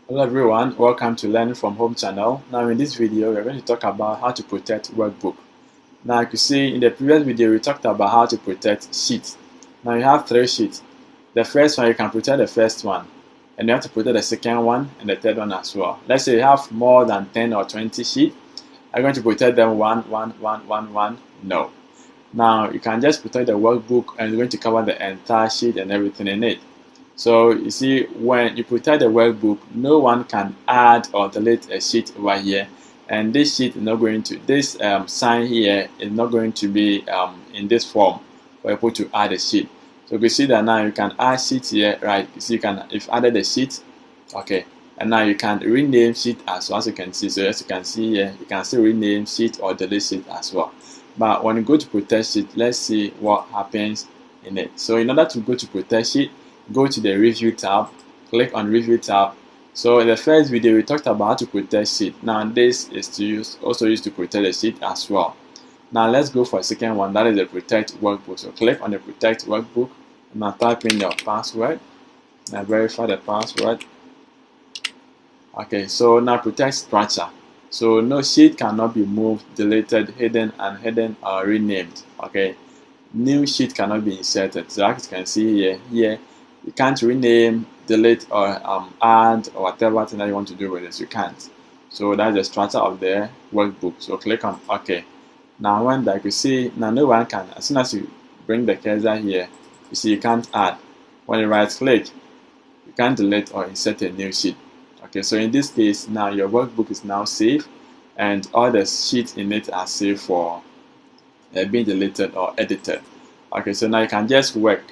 Hello everyone, welcome to Learning from Home channel. Now in this video we're going to talk about how to protect workbook. Now you can see in the previous video we talked about how to protect sheets. Now you have 3 sheets. The first one, you can protect the first one, and you have to protect the second one and the third one as well. Let's say you have more than 10 or 20 sheets. Are you going to protect them one? No. Now you can just protect the workbook and it's going to cover the entire sheet and everything in it. So you see, when you protect the workbook, no one can add or delete a sheet over here, and this sheet is not going to, this sign here is not going to be in this form for people to add a sheet. So you see that now you can add sheets here, right? You see, you can, if added a sheet, okay, and now you can rename sheet as well, as you can see. So as you can see here, you can still rename sheet or delete sheet as well. But when you go to protect sheet, let's see what happens in it. So in order to go to protect sheet, go to the review tab, click on review tab. So in the first video we talked about how to protect sheet. Now this is also used to protect the sheet as well. Now let's go for a second one, that is the protect workbook. So click on the protect workbook and now type in your password and verify the password. Okay, so now protect structure. So no sheet cannot be moved, deleted, hidden, unhidden, or renamed. Okay, new sheet cannot be inserted. So as you can see here you can't rename, delete, or add, or whatever thing that you want to do with this. You can't. So that's the structure of the workbook. So click on OK. Now when that you see, now no one can, as soon as you bring the cursor here, you see you can't add. When you right click, you can't delete or insert a new sheet. Okay, so in this case, now your workbook is now safe, and all the sheets in it are safe for being deleted or edited. Okay, so now you can just work.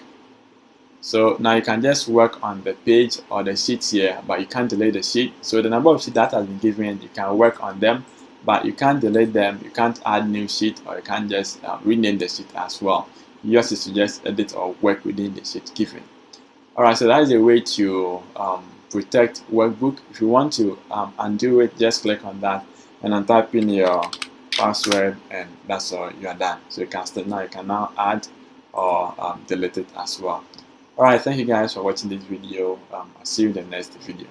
So now you can just work on the page or the sheets here, but you can't delete the sheet. So the number of sheets that has been given, you can work on them, but you can't delete them, you can't add new sheet, or you can't just rename the sheet as well. Yours is to just edit or work within the sheet given. Alright, so that is a way to protect workbook. If you want to undo it, just click on that and then type in your password, and that's all, you are done. So you can start now, you can now add or delete it as well. Alright, thank you guys for watching this video. I'll see you in the next video.